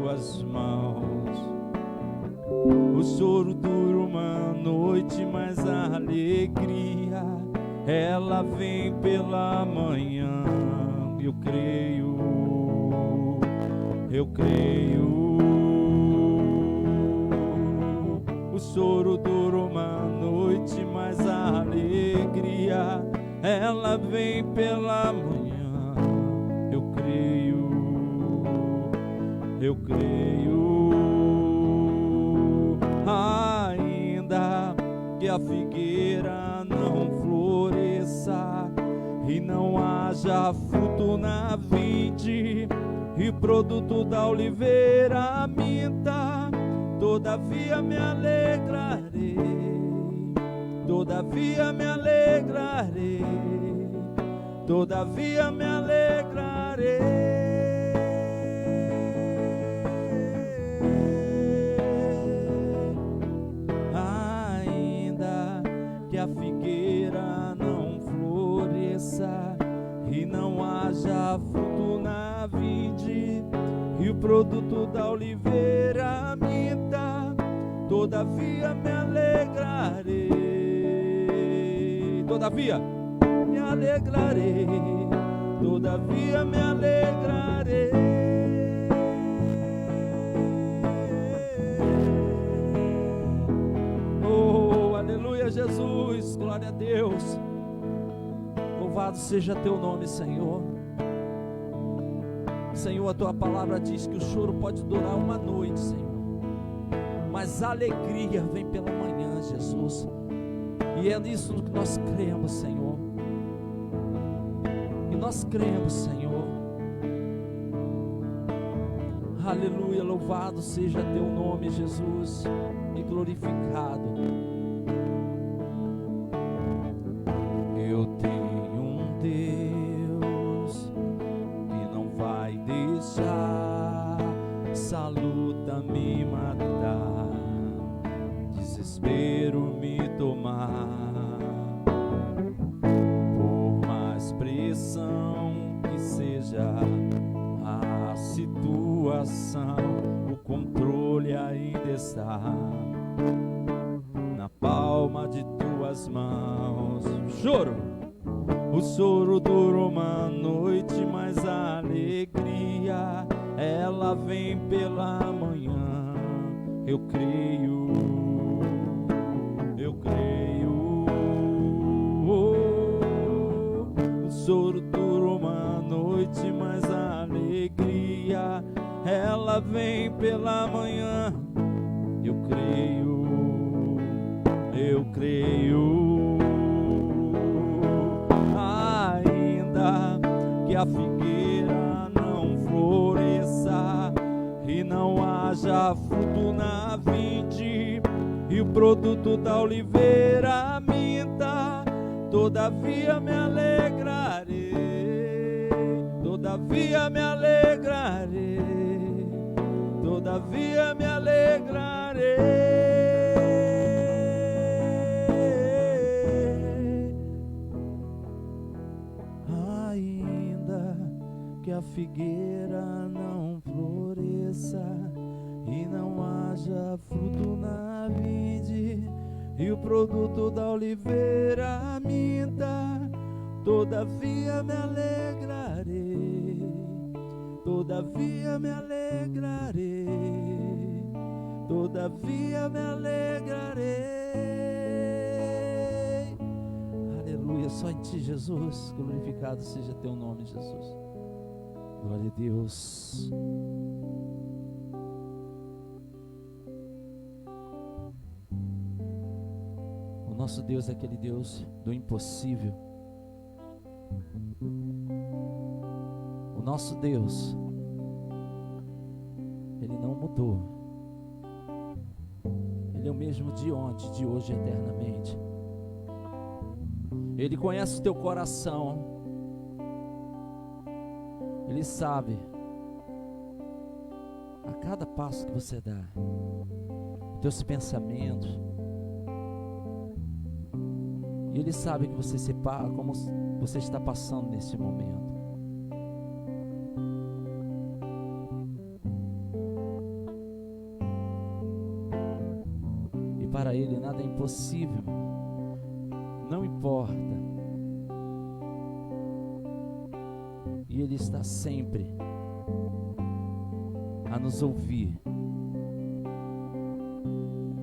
tuas mãos. O choro dura uma noite, mas a alegria, ela vem pela manhã. Eu creio, eu creio. O choro dura uma noite, mas a alegria, ela vem pela manhã. Eu creio, eu creio. Ainda que a figueira não floresça e não haja fruto na vide, e produto da oliveira minta, todavia me alegrarei, todavia me alegrarei, todavia me alegrarei. Ainda que a figueira não floresça e não haja fruto na vide, e o produto da oliveira minta, todavia me alegrarei, todavia me alegrarei, todavia me alegrarei. Oh, aleluia, Jesus, glória a Deus. Louvado seja teu nome, Senhor. Senhor, a tua palavra diz que o choro pode durar uma noite, Senhor, mas a alegria vem pela manhã, Jesus. E é nisso que nós cremos, Senhor. E nós cremos, Senhor. Aleluia, louvado seja teu nome, Jesus, e glorificado. Eu tenho um Deus que não vai deixar essa luta me matar, desespero me tomar. Por mais pressão que seja a situação, o controle ainda está na palma de tuas mãos. O choro dura uma noite, mas a alegria, ela vem pela manhã. Eu creio, eu creio. O choro dura uma noite, mas a alegria, ela vem pela manhã. Eu creio, eu creio. Ainda que a figueira não floresça e não haja fruto na vide, e o produto da oliveira minta, todavia me alegrarei, todavia me alegrarei, todavia me alegrarei. Ainda que a figueira não floresça e não haja fruto na vide, e o produto da oliveira minta, todavia me alegrarei, todavia me alegrarei, todavia me alegrarei. Aleluia, só em ti, Jesus, glorificado seja teu nome, Jesus. Glória a Deus. O nosso Deus é aquele Deus do impossível. O nosso Deus, Ele não mudou. Ele é o mesmo de ontem, de hoje, eternamente. Ele conhece o teu coração. Ele sabe a cada passo que você dá, os teus pensamentos. E Ele sabe que você separa como você está passando nesse momento. para Ele nada é impossível. Não importa. E Ele está sempre a nos ouvir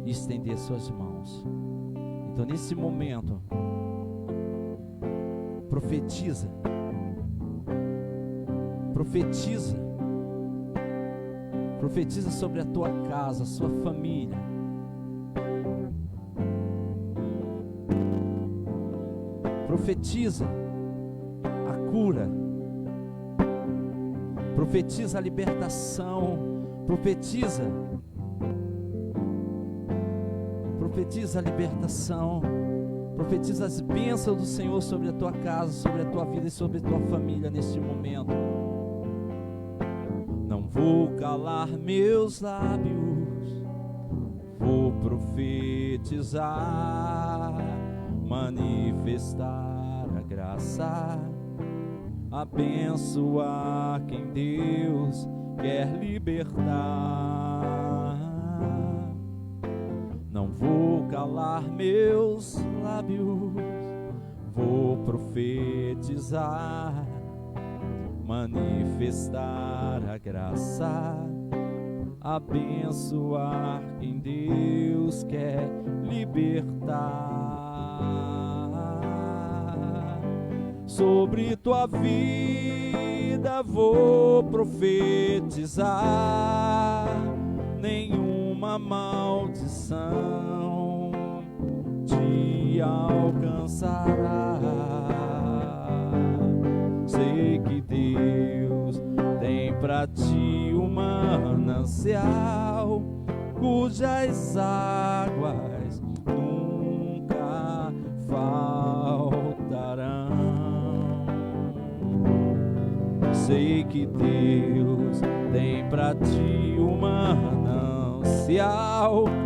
e estender suas mãos. Então, nesse momento, profetiza. Profetiza. Profetiza sobre a tua casa, a sua família. Profetiza a cura. Profetiza a libertação. Profetiza a libertação. Profetiza as bênçãos do Senhor sobre a tua casa, sobre a tua vida e sobre a tua família neste momento. Não vou calar meus lábios, vou profetizar, manifestar a graça, abençoar quem Deus quer libertar. Não vou calar meus lábios, vou profetizar, manifestar a graça, abençoar quem Deus quer libertar. Sobre tua vida vou profetizar, nenhuma maldição te alcançará. Sei que Deus tem pra ti um manancial, cujas águas nunca faltarão. Sei que Deus tem pra ti um manancial,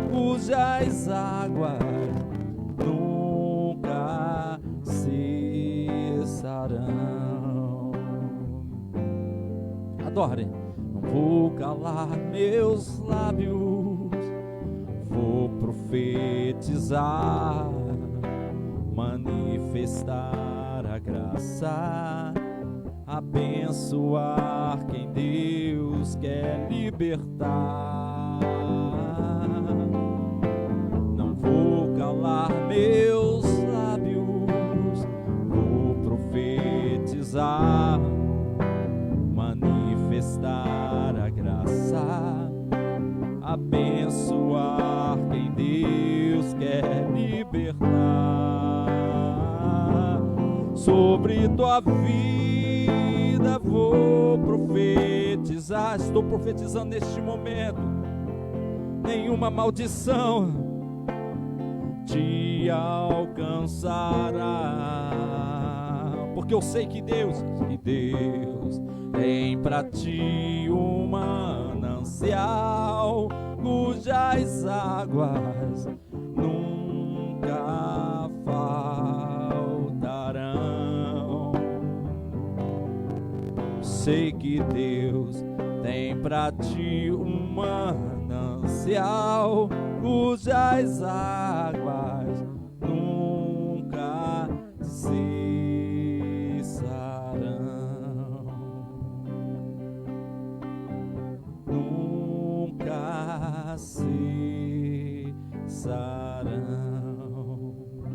cujas águas nunca cessarão. Adore. Não vou calar meus lábios, vou profetizar, manifestar a graça, abençoar quem Deus quer libertar. Não vou calar meus lábios, vou profetizar, manifestar a graça, abençoar quem Deus quer libertar. Sobre tua vida vou profetizar, estou profetizando neste momento, nenhuma maldição te alcançará, porque eu sei que Deus tem pra ti um manancial, cujas águas nunca faltarão. Sei que Deus tem pra ti um manancial, cujas águas nunca cessarão. Nunca cessarão.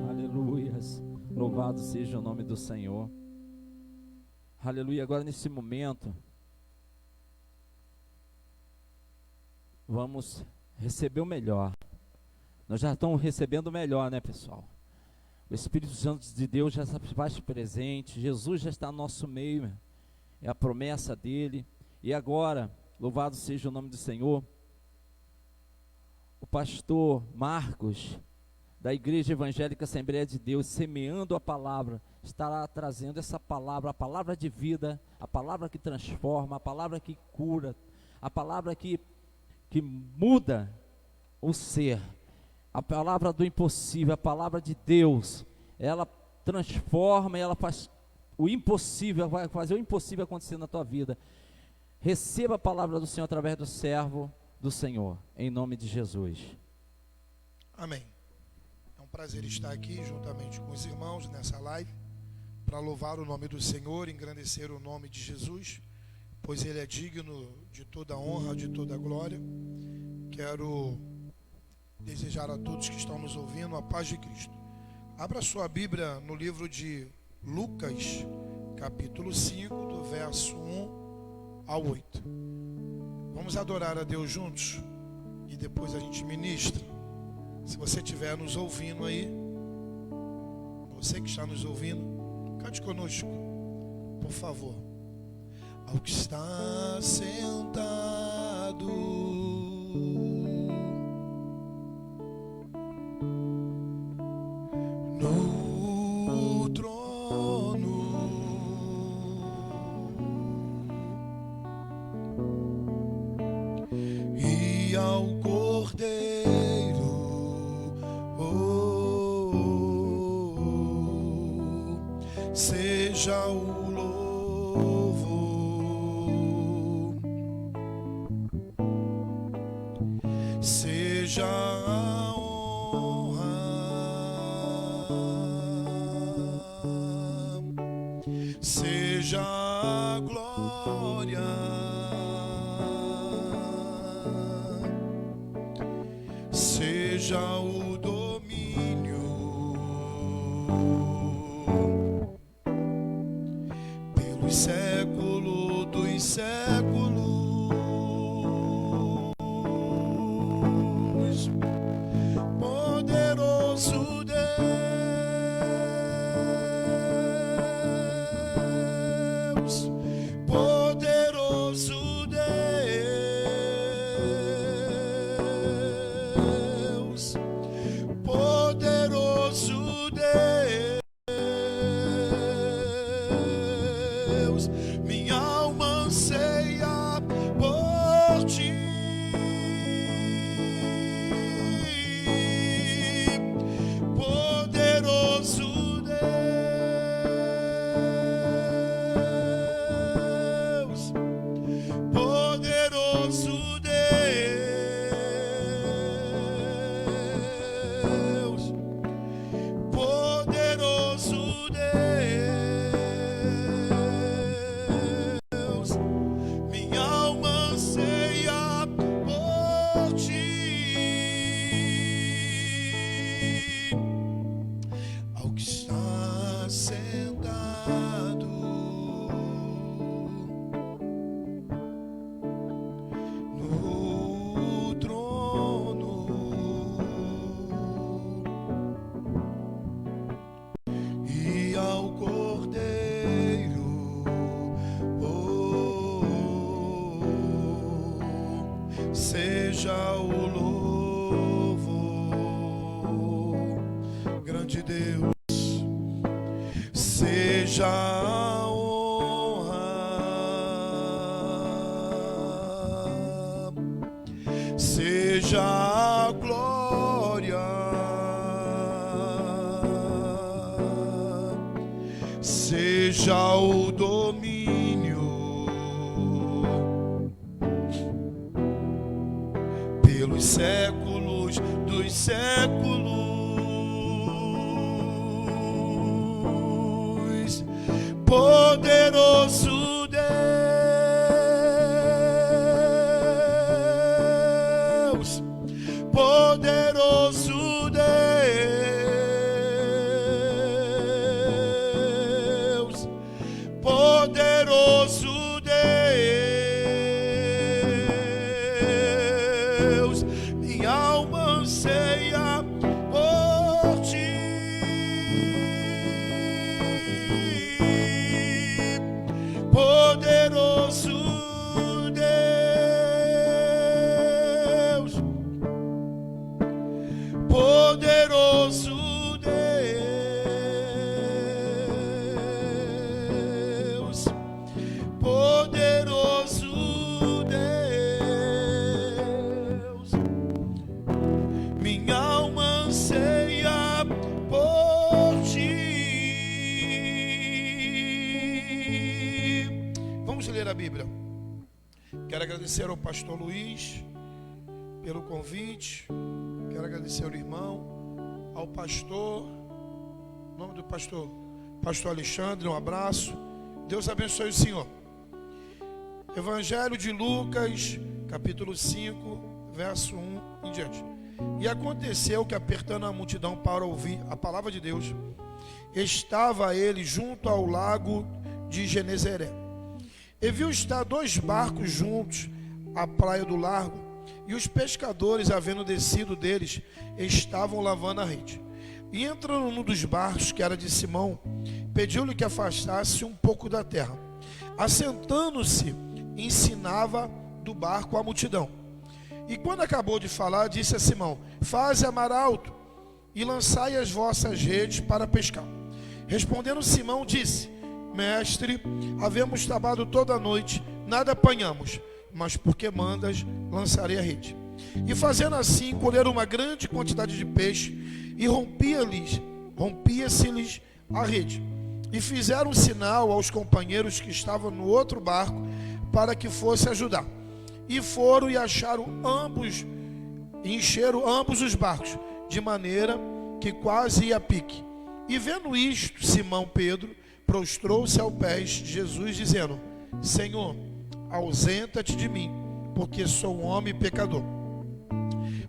Aleluias. Louvado seja o nome do Senhor. Aleluia. Agora nesse momento vamos receber o melhor. Nós já estamos recebendo o melhor, né, pessoal? O Espírito Santo de Deus já se faz presente. Jesus já está no nosso meio. É a promessa dele. E agora, louvado seja o nome do Senhor, o pastor Marcos, da Igreja Evangélica Assembleia de Deus, semeando a palavra, estará trazendo essa palavra, a palavra de vida, a palavra que transforma, a palavra que cura, a palavra que muda o ser, a palavra do impossível, a palavra de Deus. Ela transforma, ela faz o impossível, vai fazer o impossível acontecer na tua vida. Receba a palavra do Senhor através do servo do Senhor, em nome de Jesus. Amém. prazer estar aqui juntamente com os irmãos nessa live para louvar o nome do Senhor, engrandecer o nome de Jesus, pois Ele é digno de toda honra, de toda glória. Quero desejar a todos que estão nos ouvindo a paz de Cristo. Abra sua Bíblia no livro de Lucas, capítulo 5, do verso 1 ao 8. Vamos adorar a Deus juntos e depois a gente ministra. Se você estiver nos ouvindo aí, você que está nos ouvindo, cante conosco, por favor. Ao que está sentado no trono e ao Cordeiro, seja o louvor, seja a honra, seja a glória, seja o domínio pelos séculos dos séculos. Poderoso Deus, poderoso Deus, poderoso Deus, minha alma anseia por ti. Poderoso Deus, poderoso Deus, poderoso Deus, minha alma anseia por ti. Ao que está sentado no trono e ao Cordeiro, seja o louvor, grande Deus, seja a honra, seja a glória, seja o domínio pelos séculos dos séculos. Poderoso Deus, poderoso Deus, poderoso Deus, minha alma anseia por ti. Poderoso Deus, poderoso Deus, poderoso Deus, minha alma anseia por ti. Vamos ler a Bíblia. Quero agradecer ao pastor Luiz pelo convite. Quero agradecer ao irmão ao pastor, nome do pastor Alexandre, um abraço. Deus abençoe o senhor. Evangelho de Lucas, capítulo 5, verso 1 em diante. E aconteceu que, apertando a multidão para ouvir a palavra de Deus, estava ele junto ao lago de Genezaré. E viu estar 2 barcos juntos à praia do largo, e os pescadores, havendo descido deles, estavam lavando a rede. E entrando num dos barcos, que era de Simão, pediu-lhe que afastasse um pouco da terra. Assentando-se, ensinava do barco a multidão. E quando acabou de falar, disse a Simão: faze a mar alto e lançai as vossas redes para pescar. Respondendo Simão, disse: mestre, havemos trabalhado toda a noite, nada apanhamos, mas porque mandas, lançarei a rede. E fazendo assim, colheram uma grande quantidade de peixe, e rompia-se-lhes a rede. E fizeram um sinal aos companheiros que estavam no outro barco, para que fosse ajudar. E foram e acharam ambos, e encheram ambos os barcos, de maneira que quase ia a pique. E vendo isto, Simão Pedro prostrou-se aos pés de Jesus, dizendo: Senhor, ausenta-te de mim, porque sou um homem pecador.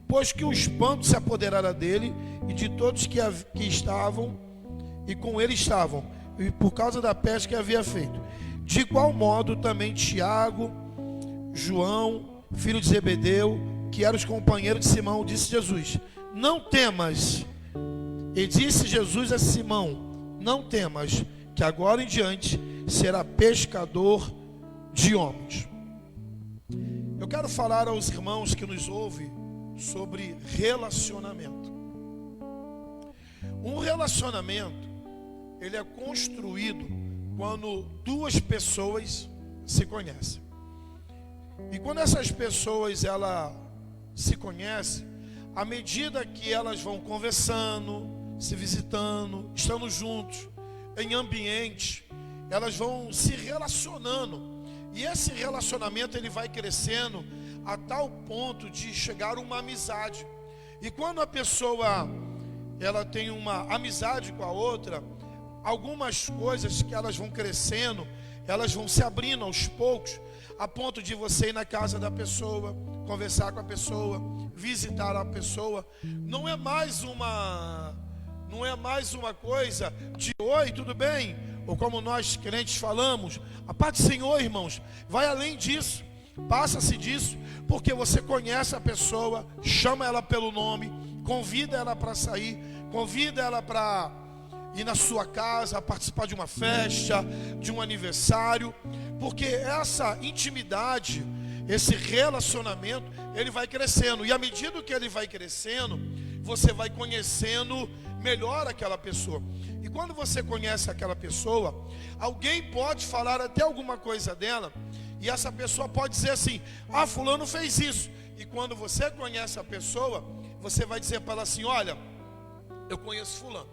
Pois que o espanto se apoderara dele e de todos que estavam e com ele estavam, e por causa da pesca que havia feito. De igual modo também Tiago, João, filho de Zebedeu, que eram os companheiros de Simão, disse Jesus: não temas. E disse Jesus a Simão: não temas, que agora em diante será pescador de homens. Eu quero falar aos irmãos que nos ouvem sobre relacionamento. Um relacionamento, ele é construído quando 2 pessoas se conhecem. E quando essas pessoas se conhecem, à medida que elas vão conversando, se visitando, estando juntos, em ambientes, elas vão se relacionando. E esse relacionamento ele vai crescendo a tal ponto de chegar a uma amizade. E quando a pessoa ela tem uma amizade com a outra, algumas coisas que elas vão crescendo, elas vão se abrindo aos poucos, a ponto de você ir na casa da pessoa, conversar com a pessoa, visitar a pessoa. Não é mais uma coisa de oi, tudo bem? Ou como nós crentes falamos, a paz do Senhor, irmãos. Vai além disso, passa-se disso, porque você conhece a pessoa, chama ela pelo nome, convida ela para sair, convida ela para ir na sua casa, participar de uma festa, de um aniversário, porque essa intimidade, esse relacionamento, ele vai crescendo, e à medida que ele vai crescendo, você vai conhecendo melhor aquela pessoa. E quando você conhece aquela pessoa, alguém pode falar até alguma coisa dela, e essa pessoa pode dizer assim: ah, fulano fez isso. E quando você conhece a pessoa, você vai dizer para ela assim: olha, eu conheço fulano,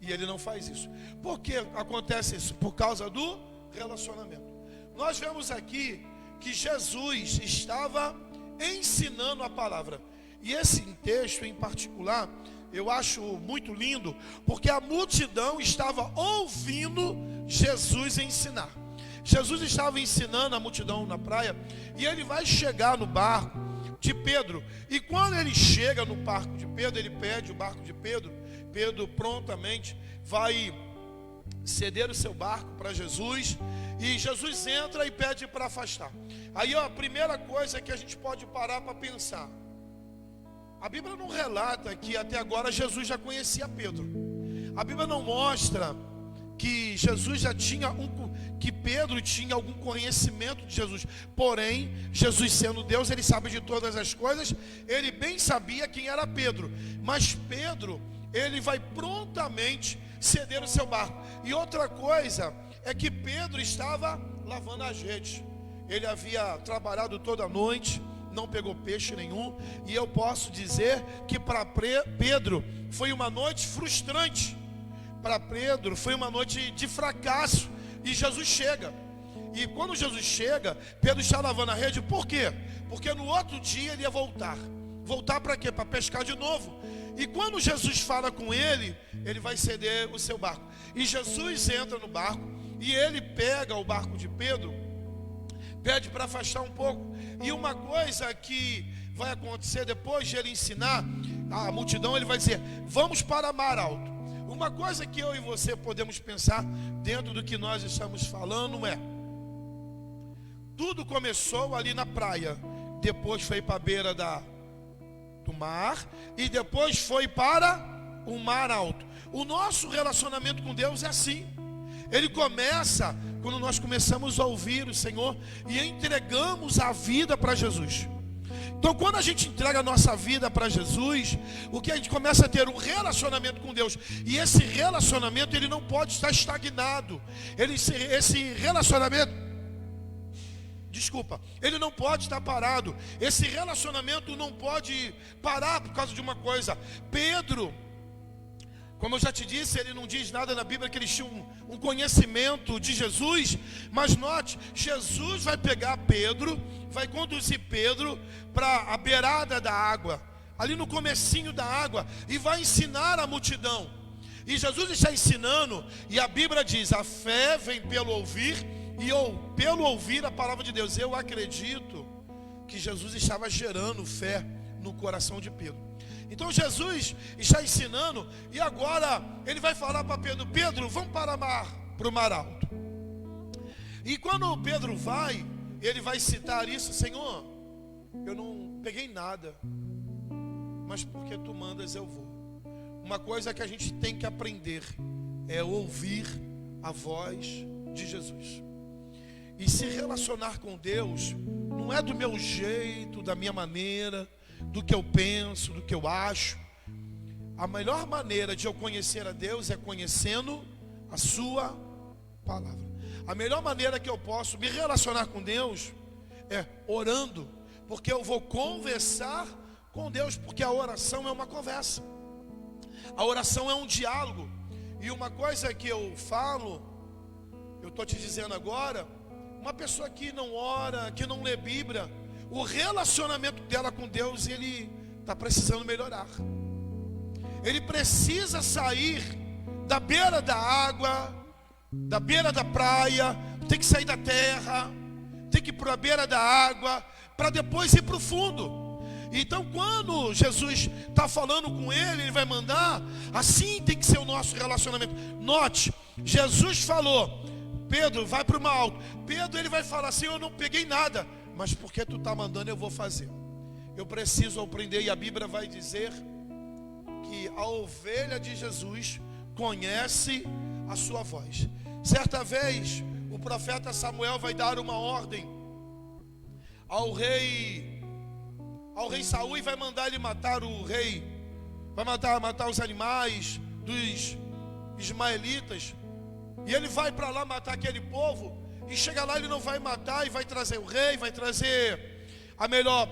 e ele não faz isso. Por que acontece isso? Por causa do relacionamento. Nós vemos aqui que Jesus estava ensinando a palavra. E esse texto em particular, eu acho muito lindo, porque a multidão estava ouvindo Jesus ensinar. Jesus estava ensinando a multidão na praia, e ele vai chegar no barco de Pedro. E quando ele chega no barco de Pedro, ele pede o barco de Pedro. Pedro prontamente vai ceder o seu barco para Jesus, e Jesus entra e pede para afastar. Aí a primeira coisa que a gente pode parar para pensar: a Bíblia não relata que até agora Jesus já conhecia Pedro. A Bíblia não mostra que Jesus já tinha que Pedro tinha algum conhecimento de Jesus. Porém, Jesus sendo Deus, ele sabe de todas as coisas. Ele bem sabia quem era Pedro. Mas Pedro, ele vai prontamente ceder o seu barco. E outra coisa é que Pedro estava lavando as redes. Ele havia trabalhado toda a noite, não pegou peixe nenhum. E eu posso dizer que para Pedro foi uma noite frustrante. Para Pedro foi uma noite de fracasso. E Jesus chega. E quando Jesus chega, Pedro está lavando a rede. Por quê? Porque no outro dia ele ia voltar voltar para quê? Para pescar de novo. E quando Jesus fala com ele, ele vai ceder o seu barco. E Jesus entra no barco e ele pega o barco de Pedro, pede para afastar um pouco. E uma coisa que vai acontecer depois de ele ensinar a multidão, ele vai dizer: vamos para mar alto. Uma coisa que eu e você podemos pensar dentro do que nós estamos falando é: tudo começou ali na praia, depois foi para a beira do mar e depois foi para o mar alto. O nosso relacionamento com Deus é assim. Ele começa quando nós começamos a ouvir o Senhor e entregamos a vida para Jesus. Então, quando a gente entrega a nossa vida para Jesus, o que a gente começa a ter um relacionamento com Deus. E esse relacionamento, ele não pode estar estagnado. Esse relacionamento, ele não pode estar parado. Esse relacionamento não pode parar por causa de uma coisa. Pedro, como eu já te disse, ele não diz nada na Bíblia que eles tinham um conhecimento de Jesus. Mas note, Jesus vai pegar Pedro, vai conduzir Pedro para a beirada da água, ali no comecinho da água, e vai ensinar a multidão. E Jesus está ensinando, e a Bíblia diz: a fé vem pelo ouvir, e pelo ouvir a palavra de Deus. Eu acredito que Jesus estava gerando fé no coração de Pedro. Então Jesus está ensinando, e agora ele vai falar para Pedro: Pedro, vamos para o mar alto. E quando Pedro vai, ele vai citar isso: Senhor, eu não peguei nada, mas porque tu mandas eu vou. Uma coisa que a gente tem que aprender é ouvir a voz de Jesus. E se relacionar com Deus não é do meu jeito, da minha maneira, do que eu penso, do que eu acho. A melhor maneira de eu conhecer a Deus é conhecendo a sua palavra. A melhor maneira que eu posso me relacionar com Deus é orando, porque eu vou conversar com Deus, porque a oração é uma conversa. A oração é um diálogo. E uma coisa que eu falo, eu estou te dizendo agora, uma pessoa que não ora, que não lê Bíblia, o relacionamento dela com Deus, ele está precisando melhorar. Ele precisa sair da beira da água, da beira da praia, tem que sair da terra, tem que ir para a beira da água, para depois ir para o fundo. Então, quando Jesus está falando com ele, ele vai mandar, assim tem que ser o nosso relacionamento. Note, Jesus falou: Pedro, vai para o mar alto. Pedro, ele vai falar assim: eu não peguei nada, mas porque tu está mandando, eu vou fazer. Eu preciso aprender. E a Bíblia vai dizer que a ovelha de Jesus conhece a sua voz. Certa vez, o profeta Samuel vai dar uma ordem ao rei Saul, e vai mandar ele matar o rei, vai matar os animais dos ismaelitas. E ele vai para lá matar aquele povo, e chega lá, ele não vai matar, e vai trazer o rei, vai trazer o melhor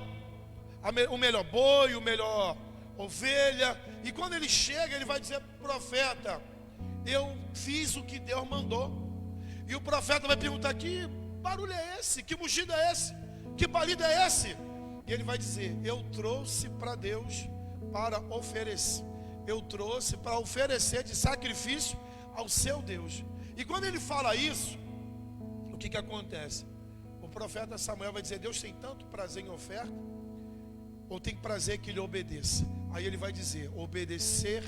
boi, o melhor ovelha. E quando ele chega, ele vai dizer: profeta, eu fiz o que Deus mandou. E o profeta vai perguntar: que barulho é esse? Que mugido é esse? Que balido é esse? E ele vai dizer: eu trouxe para Deus para oferecer. Eu trouxe para oferecer de sacrifício ao seu Deus. E quando ele fala isso, o que acontece? O profeta Samuel vai dizer: Deus tem tanto prazer em oferta, ou tem prazer que ele obedeça? Aí ele vai dizer: obedecer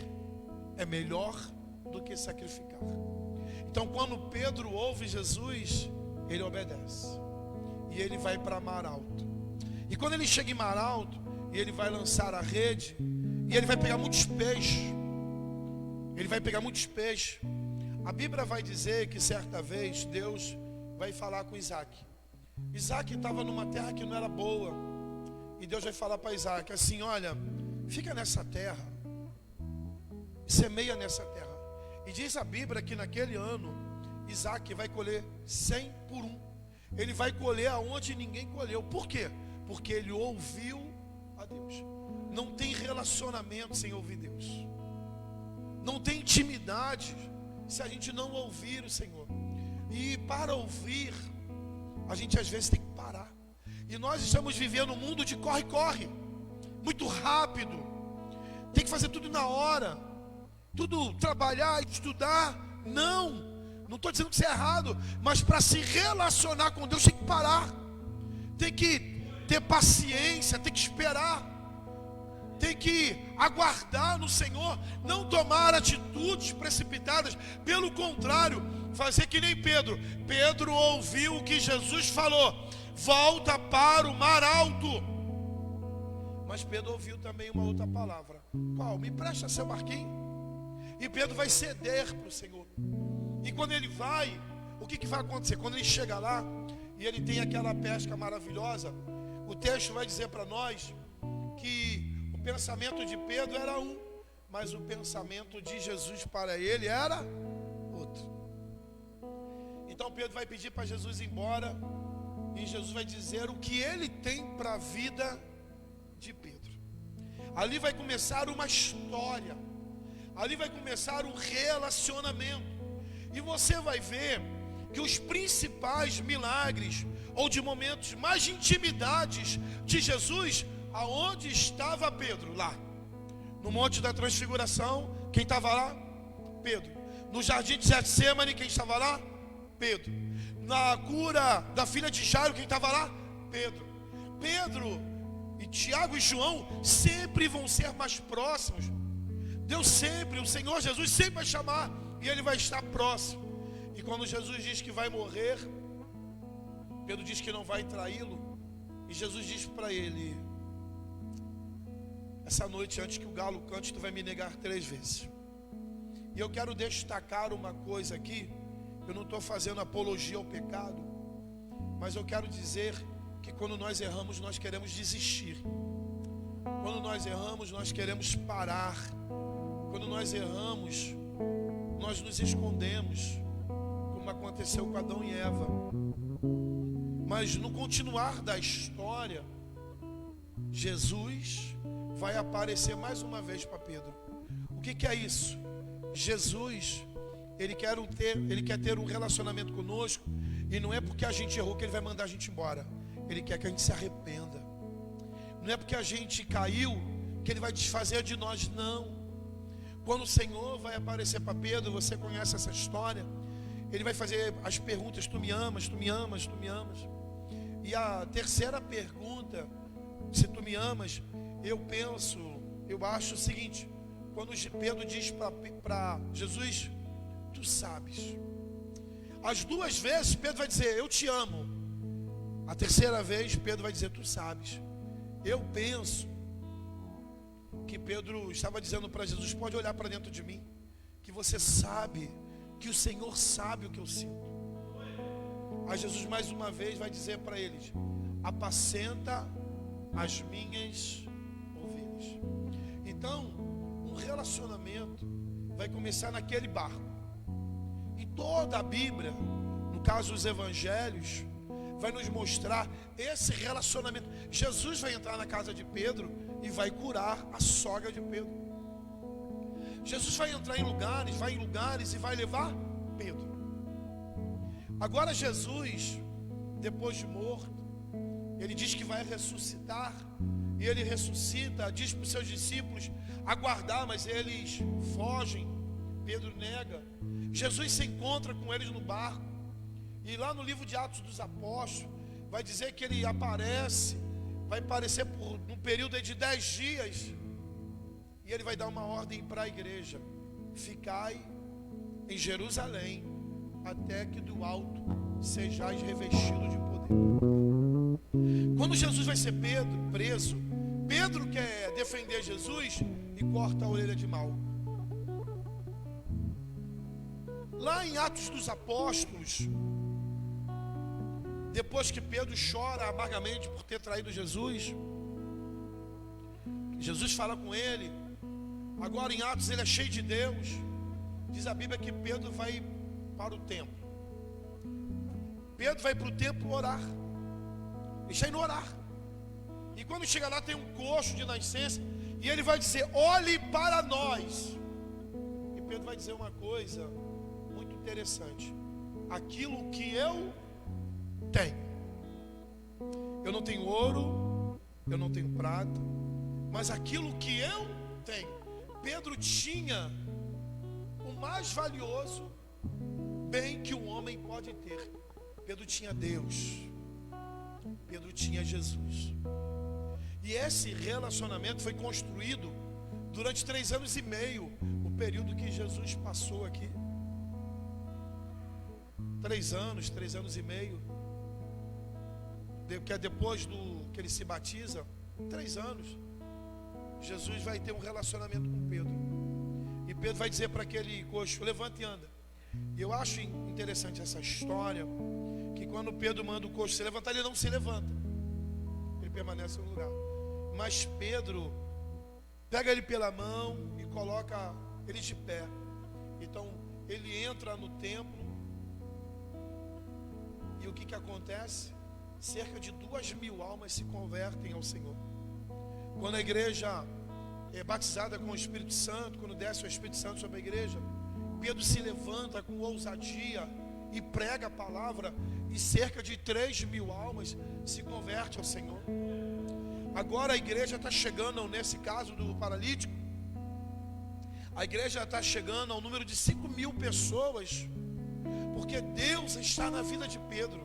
é melhor do que sacrificar. Então, quando Pedro ouve Jesus, ele obedece, e ele vai para mar alto. E quando ele chega em mar alto, ele vai lançar a rede, e ele vai pegar muitos peixes. A Bíblia vai dizer que certa vez Deus vai falar com Isaac. Isaac estava numa terra que não era boa, e Deus vai falar para Isaac assim: olha, fica nessa terra, semeia nessa terra. E diz a Bíblia que naquele ano Isaac vai colher 100 por 1. Ele vai colher aonde ninguém colheu. Por quê? Porque ele ouviu a Deus. Não tem relacionamento sem ouvir Deus. Não tem intimidade se a gente não ouvir o Senhor. E para ouvir, a gente às vezes tem que parar. E nós estamos vivendo um mundo de corre-corre. muito rápido, tem que fazer tudo na hora, tudo trabalhar, estudar. Não estou dizendo que isso é errado, mas para se relacionar com Deus tem que parar, tem que ter paciência, tem que esperar, tem que aguardar no Senhor, não tomar atitudes precipitadas, pelo contrário, fazer que nem Pedro. Pedro ouviu o que Jesus falou: volta para o mar alto. Mas Pedro ouviu também uma outra palavra: qual? Me presta seu barquinho. E Pedro vai ceder para o Senhor. E quando ele vai, o que vai acontecer? Quando ele chega lá e ele tem aquela pesca maravilhosa, o texto vai dizer para nós que o pensamento de Pedro era um, mas o pensamento de Jesus para ele era outro. Então Pedro vai pedir para Jesus ir embora, e Jesus vai dizer o que ele tem para a vida de Pedro. Ali vai começar uma história, ali vai começar um relacionamento, e você vai ver que os principais milagres, ou de momentos mais de intimidades de Jesus, aonde estava Pedro? Lá no Monte da Transfiguração. Quem estava lá? Pedro. No jardim de Getsêmani, quem estava lá? Pedro. Na cura da filha de Jairo, quem estava lá? Pedro. Pedro e Tiago e João sempre vão ser mais próximos. Deus sempre, o Senhor Jesus sempre vai chamar, e ele vai estar próximo. E quando Jesus diz que vai morrer, Pedro diz que não vai traí-lo, e Jesus diz para ele: essa noite, antes que o galo cante, tu vai me negar 3 vezes. E eu quero destacar uma coisa aqui. Eu não estou fazendo apologia ao pecado, mas eu quero dizer que quando nós erramos, nós queremos desistir. Quando nós erramos, nós queremos parar. Quando nós erramos, nós nos escondemos, como aconteceu com Adão e Eva. Mas no continuar da história, Jesus vai aparecer mais uma vez para Pedro. O que é isso? Jesus, Ele quer ter um relacionamento conosco, e não é porque a gente errou que Ele vai mandar a gente embora. Ele quer que a gente se arrependa. Não é porque a gente caiu que Ele vai desfazer de nós, não. Quando o Senhor vai aparecer para Pedro, você conhece essa história, Ele vai fazer as perguntas: tu me amas, tu me amas, tu me amas. E a terceira pergunta, se tu me amas, eu acho o seguinte: quando Pedro diz para Jesus, tu sabes. As 2 vezes Pedro vai dizer, eu te amo. A terceira vez Pedro vai dizer, tu sabes. Eu penso que Pedro estava dizendo para Jesus: pode olhar para dentro de mim, que você sabe, que o Senhor sabe o que eu sinto. Aí Jesus mais uma vez vai dizer para eles: apacenta as minhas ovelhas. Então, um relacionamento vai começar naquele barco. E toda a Bíblia, no caso os evangelhos, vai nos mostrar esse relacionamento. Jesus vai entrar na casa de Pedro e vai curar a sogra de Pedro. Jesus vai entrar em lugares e vai levar Pedro. Agora Jesus, depois de morto, Ele diz que vai ressuscitar. E Ele ressuscita, diz para os seus discípulos aguardar, mas eles fogem. Pedro nega. Jesus se encontra com eles no barco. E lá no livro de Atos dos Apóstolos, vai dizer que Ele aparece, vai aparecer por um período de 10 dias. E Ele vai dar uma ordem para a igreja: ficai em Jerusalém, até que do alto sejais revestido de poder. Quando Jesus vai ser preso, Pedro quer defender Jesus e corta a orelha de Malco. Lá em Atos dos Apóstolos, depois que Pedro chora amargamente por ter traído Jesus, Jesus fala com ele. Agora em Atos ele é cheio de Deus. Diz a Bíblia que Pedro vai para o templo. Pedro vai para o templo orar. Deixa ele orar. E quando chega lá tem um coxo de nascença, e ele vai dizer: olhe para nós. E Pedro vai dizer uma coisa muito interessante: aquilo que eu tenho. Eu não tenho ouro, eu não tenho prata, mas aquilo que eu tenho. Pedro tinha o mais valioso bem que um homem pode ter. Pedro tinha Deus. Pedro tinha Jesus. E esse relacionamento foi construído durante 3 anos e meio, o período que Jesus passou aqui. 3 anos e meio. Porque depois que ele se batiza, 3 anos, Jesus vai ter um relacionamento com Pedro. E Pedro vai dizer para aquele coxo: levanta e anda. E eu acho interessante essa história, que quando Pedro manda o coxo se levantar, ele não se levanta, ele permanece no lugar. Mas Pedro pega ele pela mão e coloca ele de pé. Então ele entra no templo. E o que acontece? Cerca de 2.000 almas se convertem ao Senhor. Quando a igreja é batizada com o Espírito Santo, quando desce o Espírito Santo sobre a igreja, Pedro se levanta com ousadia e prega a palavra, e cerca de 3.000 almas se convertem ao Senhor. Agora a igreja está chegando, nesse caso do paralítico, a igreja está chegando ao número de 5.000 pessoas, porque Deus está na vida de Pedro.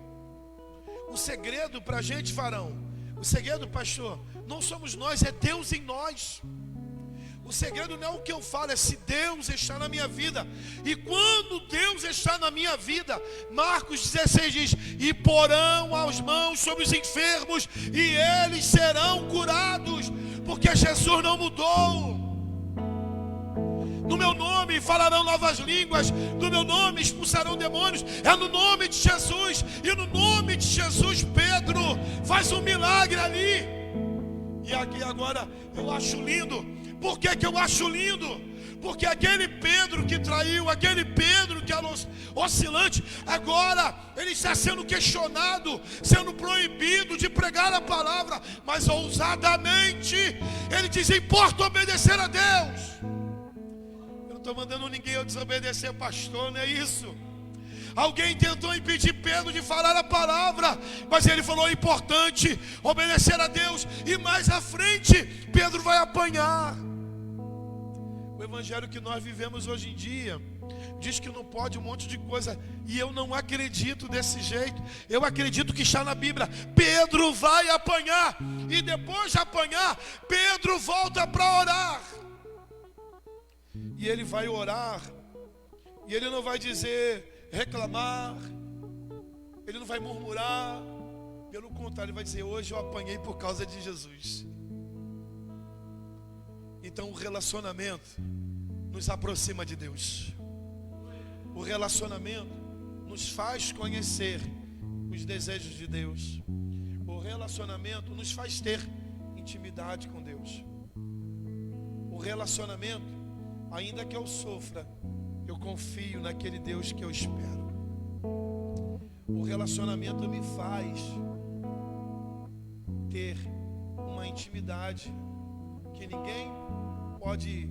O segredo para a gente, varão, o segredo, pastor, não somos nós, é Deus em nós. O segredo não é o que eu falo, é se Deus está na minha vida. E quando Deus está na minha vida, Marcos 16 diz: e porão as mãos sobre os enfermos e eles serão curados, porque Jesus não mudou. No meu nome falarão novas línguas, no meu nome expulsarão demônios. É no nome de Jesus. E no nome de Jesus, Pedro faz um milagre ali. E aqui agora eu acho lindo. Por que eu acho lindo? Porque aquele Pedro que traiu, aquele Pedro que era oscilante, agora ele está sendo questionado, sendo proibido de pregar a palavra, mas ousadamente ele diz: importa obedecer a Deus. Eu não estou mandando ninguém desobedecer, pastor, não é isso. Alguém tentou impedir Pedro de falar a palavra, mas ele falou: é importante obedecer a Deus. E mais à frente Pedro vai apanhar. O evangelho que nós vivemos hoje em dia diz que não pode um monte de coisa, e eu não acredito desse jeito. Eu acredito que está na Bíblia. Pedro vai apanhar, e depois de apanhar, Pedro volta para orar. E ele vai orar, e ele não vai dizer, reclamar, ele não vai murmurar. Pelo contrário, ele vai dizer: hoje eu apanhei por causa de Jesus. Então o relacionamento nos aproxima de Deus. O relacionamento nos faz conhecer os desejos de Deus. O relacionamento nos faz ter intimidade com Deus. O relacionamento, ainda que eu sofra, eu confio naquele Deus que eu espero. O relacionamento me faz ter uma intimidade que ninguém pode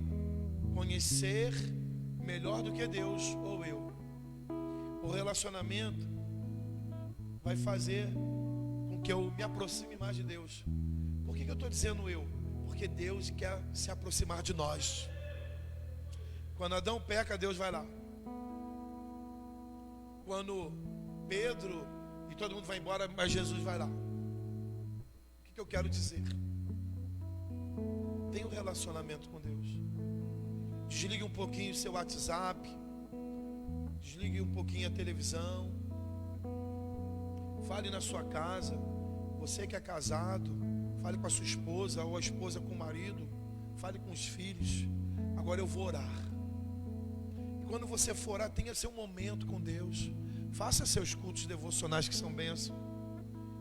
conhecer melhor do que Deus ou eu. O relacionamento vai fazer com que eu me aproxime mais de Deus. Por que eu estou dizendo eu? Porque Deus quer se aproximar de nós. Quando Adão peca, Deus vai lá. Quando Pedro e todo mundo vai embora, mas Jesus vai lá. O que eu quero dizer? Tenha um relacionamento com Deus. Desligue um pouquinho o seu WhatsApp. Desligue um pouquinho a televisão. Fale na sua casa. Você que é casado, fale com a sua esposa, ou a esposa com o marido. Fale com os filhos. Agora eu vou orar. E quando você for orar, tenha seu momento com Deus. Faça seus cultos devocionais, que são bênçãos,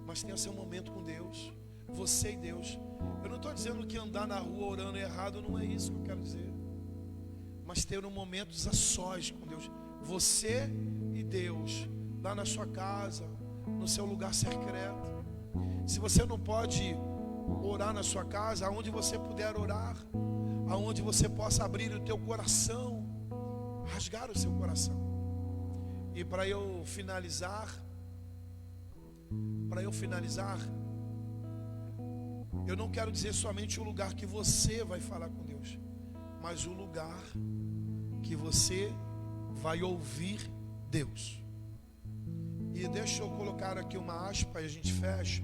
mas tenha seu momento com Deus. Você e Deus. Eu não estou dizendo que andar na rua orando é errado, não é isso que eu quero dizer. Mas ter um momento a sós com Deus. Você e Deus, lá na sua casa, no seu lugar secreto. Se você não pode orar na sua casa, aonde você puder orar, aonde você possa abrir o teu coração, rasgar o seu coração. E para eu finalizar, eu não quero dizer somente o lugar que você vai falar com Deus, mas o lugar que você vai ouvir Deus. E deixa eu colocar aqui uma aspa e a gente fecha.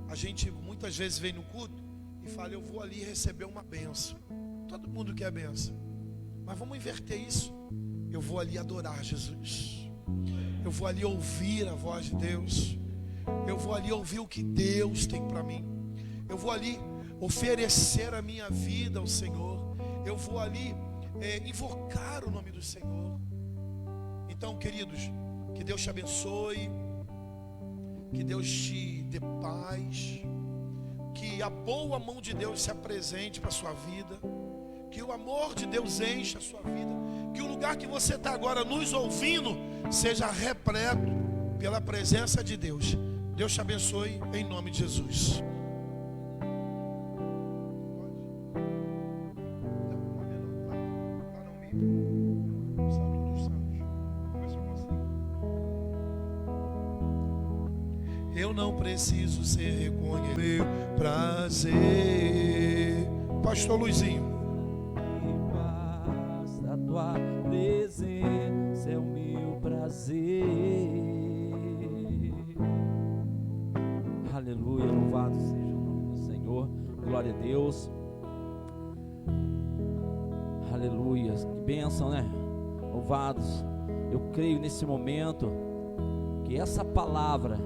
A gente muitas vezes vem no culto e fala: eu vou ali receber uma bênção. Todo mundo quer bênção, mas vamos inverter isso. Eu vou ali adorar Jesus, eu vou ali ouvir a voz de Deus, eu vou ali ouvir o que Deus tem para mim, eu vou ali oferecer a minha vida ao Senhor, eu vou ali invocar o nome do Senhor. Então, queridos, que Deus te abençoe, que Deus te dê paz, que a boa mão de Deus se apresente para a sua vida, que o amor de Deus encha a sua vida, que o lugar que você está agora nos ouvindo seja repleto pela presença de Deus. Deus te abençoe em nome de Jesus. Eu não preciso ser reconhecido, meu prazer. Pastor Luizinho. Basta a tua presença, é o meu prazer. Aleluia, louvado seja o nome do Senhor. Glória a Deus. Aleluia, que bênção, né? Louvados. Eu creio nesse momento que essa palavra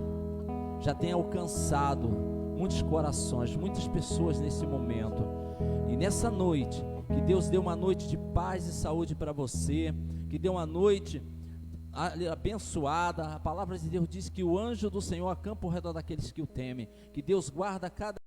já tem alcançado muitos corações, muitas pessoas nesse momento. E nessa noite, que Deus dê uma noite de paz e saúde para você, que dê uma noite abençoada. A palavra de Deus diz que o anjo do Senhor acampa ao redor daqueles que o temem, que Deus guarda cada